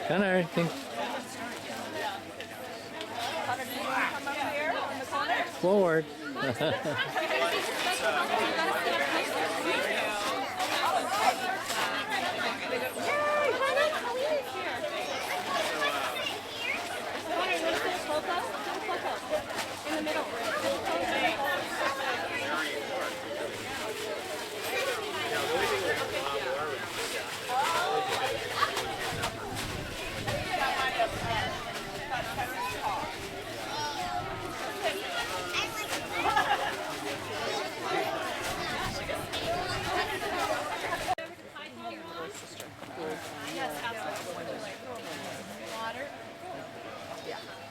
Connor, forward. In the middle.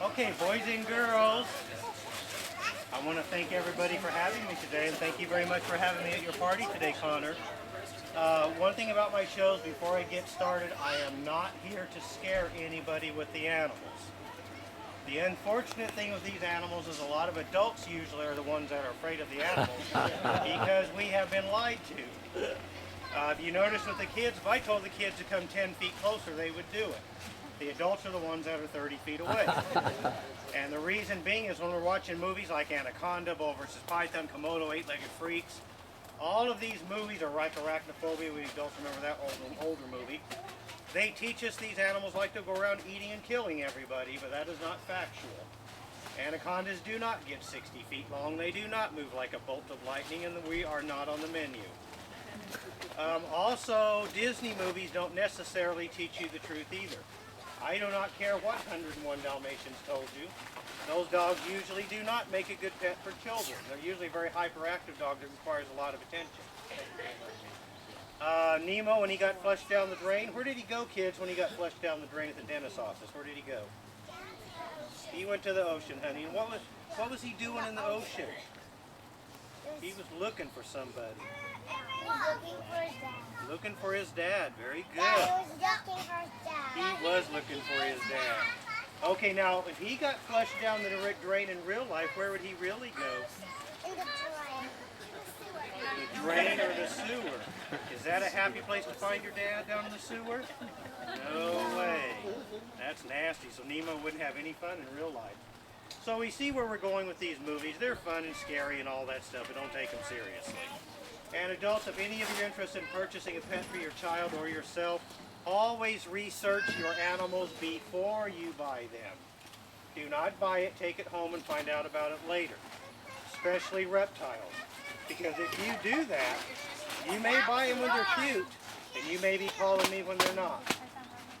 Okay, boys and girls, I want to thank everybody for having me today, and thank you very much for having me at your party today, Connor. One thing about my shows, before I get started, I am not here to scare anybody with the animals. The unfortunate thing with these animals is a lot of adults usually are the ones that are afraid of the animals because we have been lied to. If you notice with the kids, if I told the kids to come 10 feet closer, they would do it. The adults are the ones that are 30 feet away. And the reason being is when we're watching movies like Anaconda, Bull vs. Python, Komodo, Eight-Legged Freaks, all of these movies are like Arachnophobia. We adults remember that older movie. They teach us these animals like to go around eating and killing everybody, but that is not factual. Anacondas do not get 60 feet long. They do not move like a bolt of lightning, and we are not on the menu. Also, Disney movies don't necessarily teach you the truth either. I do not care what 101 Dalmatians told you. Those dogs usually do not make a good pet for children. They're usually a very hyperactive dog that requires a lot of attention. Nemo, when he got flushed down the drain, where did he go, kids, when he got flushed down the drain at the dentist's office? Where did he go? He went to the ocean, honey. And what was he doing in the ocean? He was looking for somebody. Looking for his dad. Looking for his dad. Very good. Dad was looking for his dad. He was looking for his dad. Okay, now if he got flushed down the drain in real life, where would he really go? In the drain. The drain or the sewer? Is that a happy place to find your dad, down in the sewer? No way. That's nasty. So Nemo wouldn't have any fun in real life. So we see where we're going with these movies. They're fun and scary and all that stuff, but don't take them seriously. And adults, if any of you are interested in purchasing a pet for your child or yourself, always research your animals before you buy them. Do not buy it, take it home, and find out about it later. Especially reptiles. Because if you do that, you may buy them when they're cute, and you may be calling me when they're not.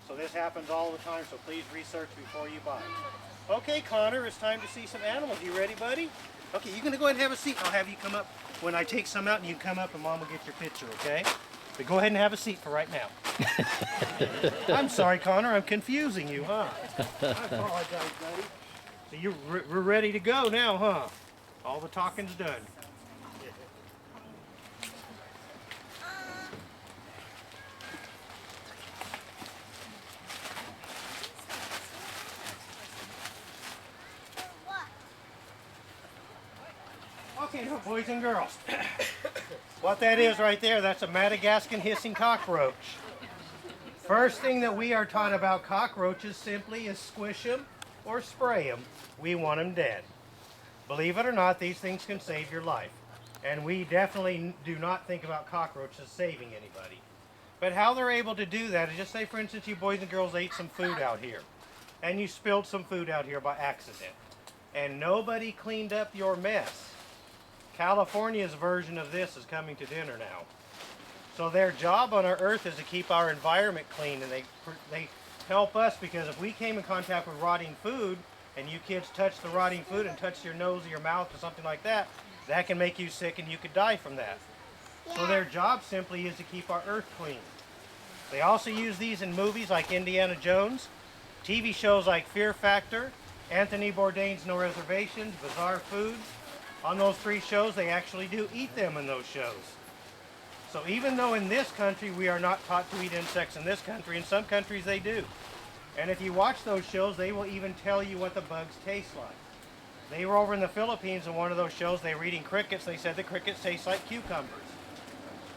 So this happens all the time, so please research before you buy. Okay, Connor, it's time to see some animals. You ready, buddy? Okay, you're going to go ahead and have a seat. I'll have you come up when I take some out, and you come up and Mom will get your picture, okay? But go ahead and have a seat for right now. I'm sorry, Connor, I'm confusing you, huh? I apologize, buddy. So we're ready to go now, huh? All the talking's done. Okay, now, boys and girls, what that is right there, that's a Madagascan hissing cockroach. First thing that we are taught about cockroaches simply is squish them or spray them. We want them dead. Believe it or not, these things can save your life. And we definitely do not think about cockroaches saving anybody. But how they're able to do that is, just say for instance you boys and girls ate some food out here. And you spilled some food out here by accident. And nobody cleaned up your mess. California's version of this is coming to dinner now. So their job on our earth is to keep our environment clean, and they help us, because if we came in contact with rotting food and you kids touch the rotting food and touch your nose or your mouth or something like that, that can make you sick and you could die from that. So their job simply is to keep our earth clean. They also use these in movies like Indiana Jones, TV shows like Fear Factor, Anthony Bourdain's No Reservations, Bizarre Foods, on those 3 shows, they actually do eat them in those shows. So even though in this country we are not taught to eat insects in this country, in some countries they do. And if you watch those shows, they will even tell you what the bugs taste like. They were over in the Philippines in one of those shows. They were eating crickets. They said the crickets taste like cucumbers.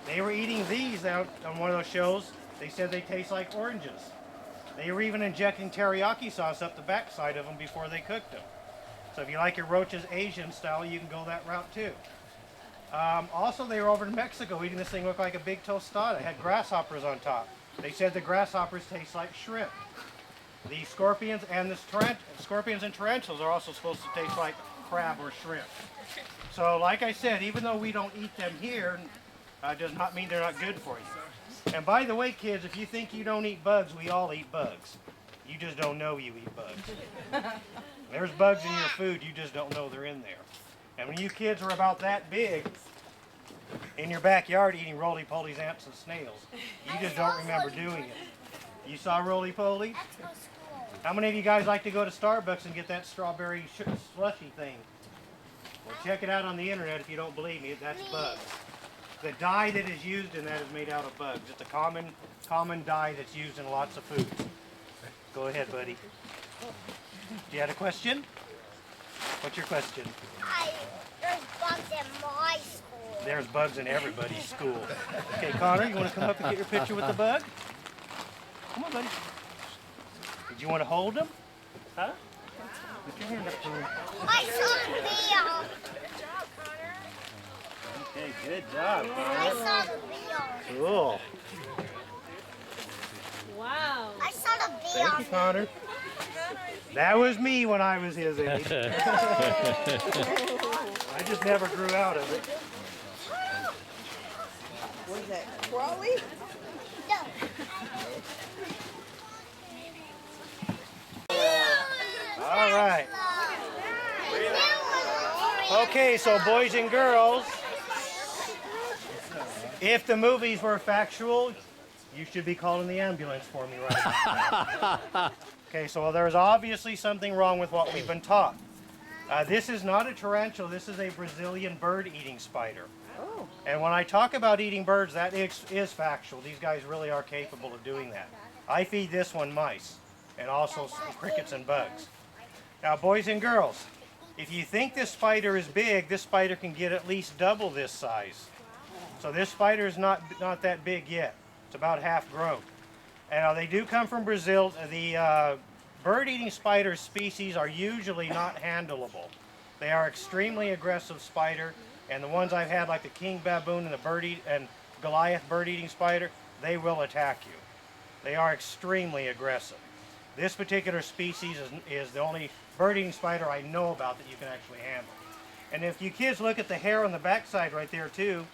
They were eating these out on one of those shows. They said they taste like oranges. They were even injecting teriyaki sauce up the backside of them before they cooked them. So if you like your roaches Asian style, you can go that route too. Also, they were over in Mexico eating this thing looked like a big tostada. It had grasshoppers on top. They said the grasshoppers taste like shrimp. The scorpions and scorpions and tarantulas are also supposed to taste like crab or shrimp. So like I said, even though we don't eat them here, does not mean they're not good for you. And by the way, kids, if you think you don't eat bugs, we all eat bugs. You just don't know you eat bugs. There's bugs in your food, you just don't know they're in there. And when you kids were about that big, in your backyard eating roly-polies, ants, and snails, you just don't remember doing it. You saw roly-poly? How many of you guys like to go to Starbucks and get that strawberry slushy thing? Well, check it out on the internet if you don't believe me. That's bugs. The dye that is used in that is made out of bugs. It's a common dye that's used in lots of foods. Go ahead, buddy. Do you have a question? What's your question? There's bugs in my school. There's bugs in everybody's school. Okay, Connor, you want to come up and get your picture with the bug? Come on, buddy. Did you want to hold him? Huh? Put your hand up to him. I saw the bee. Good job, Connor. Okay, good job, I Connor. saw the bee. Cool. Wow. I saw the bee. Thank you, Connor. That was me when I was his age. I just never grew out of it. What is that? Crawley? All right. Okay, so boys and girls, if the movies were factual, you should be calling the ambulance for me right now. Okay, so there's obviously something wrong with what we've been taught. This is not a tarantula, this is a Brazilian bird-eating spider. Oh. And when I talk about eating birds, that is factual. These guys really are capable of doing that. I feed this one mice, and also crickets and bugs. Now, boys and girls, if you think this spider is big, this spider can get at least double this size. So this spider is not that big yet. It's about half grown. And they do come from Brazil. The bird-eating spider species are usually not handleable. They are extremely aggressive spider, and the ones I've had, like the king baboon and the Goliath bird-eating spider, they will attack you. They are extremely aggressive. This particular species is the only bird-eating spider I know about that you can actually handle. And if you kids look at the hair on the backside right there too,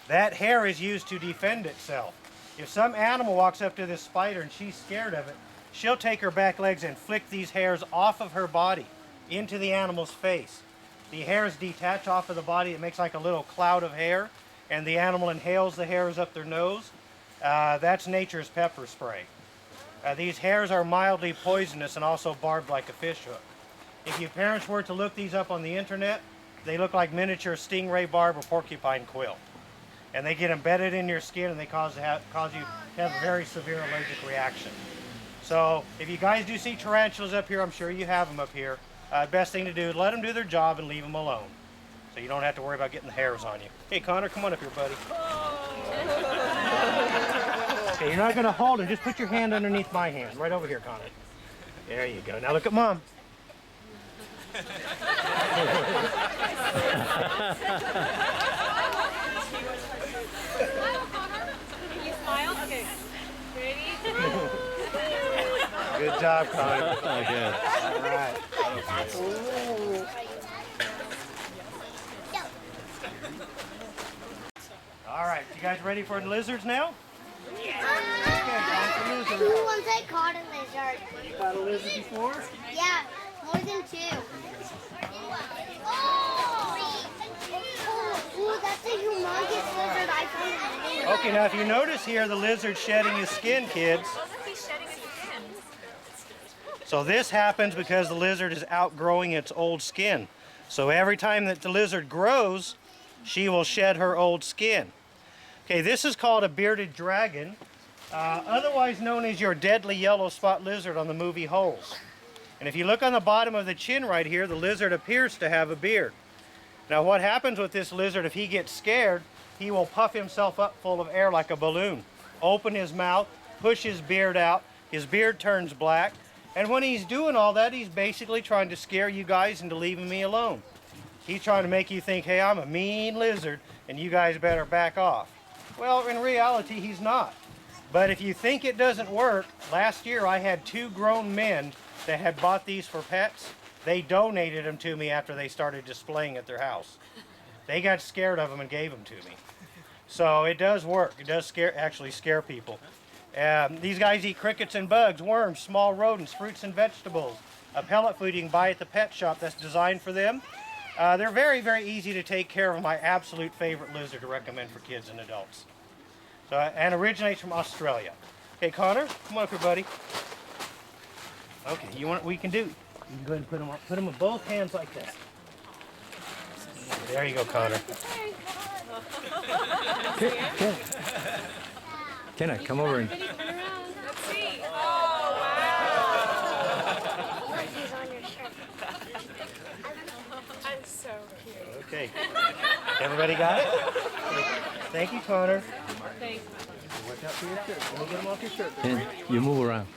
that hair is used to defend itself. If some animal walks up to this spider and she's scared of it, she'll take her back legs and flick these hairs off of her body into the animal's face. The hairs detach off of the body. It makes like a little cloud of hair, and the animal inhales the hairs up their nose. That's nature's pepper spray. These hairs are mildly poisonous and also barbed like a fish hook. If you parents were to look these up on the internet, they look like miniature stingray barb or porcupine quill. And they get embedded in your skin, and they cause you to have a very severe allergic reaction. So if you guys do see tarantulas up here, I'm sure you have them up here. Best thing to do is let them do their job and leave them alone, so you don't have to worry about getting the hairs on you. Hey Connor, come on up here, buddy. Okay, you're not going to hold it. Just put your hand underneath my hand. Right over here, Connor. There you go. Now look at Mom. You smile? Okay. Ready? Good job, Connor. Good. All right. All right, you guys ready for the lizards now? Okay, time for lizards. Who wants I caught a lizard? You caught a lizard before? Yeah, more than 2. Oh, that's a humongous lizard. I found it. Okay, now if you notice here, the lizard shedding his skin, kids. He's shedding his skin. So this happens because the lizard is outgrowing its old skin. So every time that the lizard grows, she will shed her old skin. Okay, this is called a bearded dragon, otherwise known as your deadly yellow spot lizard on the movie Holes. And if you look on the bottom of the chin right here, the lizard appears to have a beard. Now what happens with this lizard, if he gets scared, he will puff himself up full of air like a balloon, open his mouth, push his beard out, his beard turns black, and when he's doing all that, he's basically trying to scare you guys into leaving me alone. He's trying to make you think, hey, I'm a mean lizard, and you guys better back off. Well, in reality, he's not. But if you think it doesn't work, last year I had 2 grown men that had bought these for pets. They donated them to me after they started displaying at their house. They got scared of them and gave them to me. So it does work. It does actually scare people. These guys eat crickets and bugs, worms, small rodents, fruits and vegetables. A pellet food you can buy at the pet shop that's designed for them. They're very, very easy to take care of. My absolute favorite lizard to recommend for kids and adults. So, and originates from Australia. Okay, Connor, come on up here, buddy. Okay, you want what we can do? You can go ahead and put them with both hands like that. There you go, Connor. Kenna, come over and... Let's see. Oh, wow. He's on your shirt. I'm so cute. Okay. Everybody got it? Thank you, Connor. Thanks. Watch out for your shirt. Let me get them off your shirt. And you move around.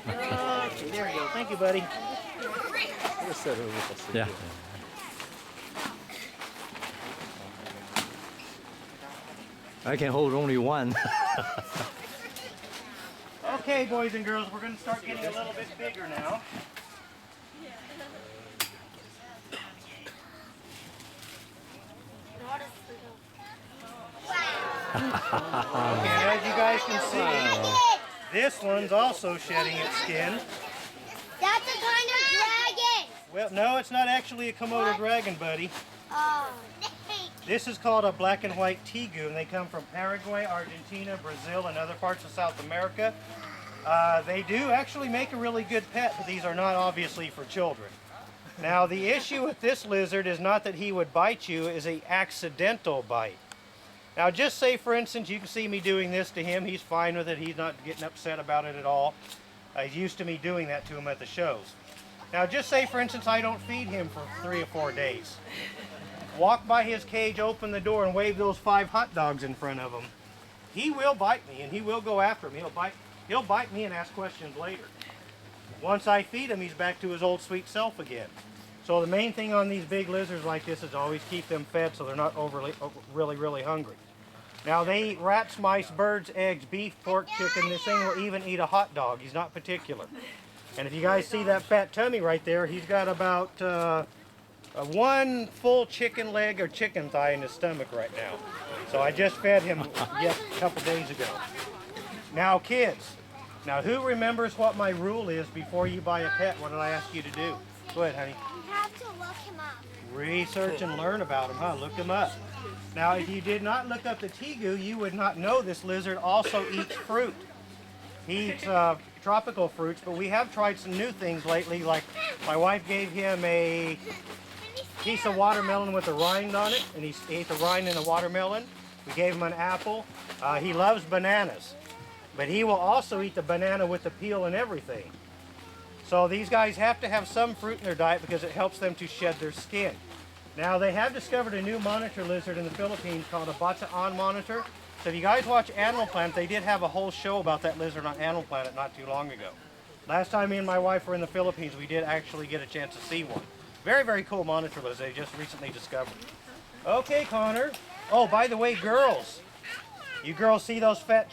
Okay, there you go. Thank you, buddy. Yeah. I can hold only one. Okay, boys and girls, we're going to start getting a little bit bigger now. And as you guys can see, this one's also shedding its skin. That's a kind of dragon. Well, no, it's not actually a Komodo dragon, buddy. Oh. This is called a black and white tegu, and they come from Paraguay, Argentina, Brazil, and other parts of South America. They do actually make a really good pet, but these are not obviously for children. Now, the issue with this lizard is not that he would bite you, is an accidental bite. Now, just say, for instance, you can see me doing this to him. He's fine with it. He's not getting upset about it at all. He's used to me doing that to him at the shows. Now, just say, for instance, I don't feed him for 3 or 4 days. Walk by his cage, open the door, and wave those 5 hot dogs in front of him. He will bite me, and he will go after me. He'll bite me and ask questions later. Once I feed him, he's back to his old sweet self again. So the main thing on these big lizards like this is always keep them fed so they're not really hungry. Now they eat rats, mice, birds, eggs, beef, pork, chicken. This thing will even eat a hot dog. He's not particular. And if you guys see that fat tummy right there, he's got about 1 full chicken leg or chicken thigh in his stomach right now. So I just fed him a couple days ago. Now kids, now who remembers what my rule is before you buy a pet? What did I ask you to do? Go ahead, honey. You have to look him up. Research and learn about him, huh? Look him up. Now if you did not look up the tegu, you would not know this lizard also eats fruit. He eats tropical fruits, but we have tried some new things lately, like my wife gave him a piece of watermelon with a rind on it, and he ate the rind in the watermelon. We gave him an apple. He loves bananas, but he will also eat the banana with the peel and everything. So these guys have to have some fruit in their diet because it helps them to shed their skin. Now they have discovered a new monitor lizard in the Philippines called a bataan monitor. So if you guys watch Animal Planet, they did have a whole show about that lizard on Animal Planet not too long ago. Last time me and my wife were in the Philippines, we did actually get a chance to see one. Very, very cool monitor lizard they just recently discovered. Okay, Connor. Oh, by the way, girls. You girls see those fat cheeks?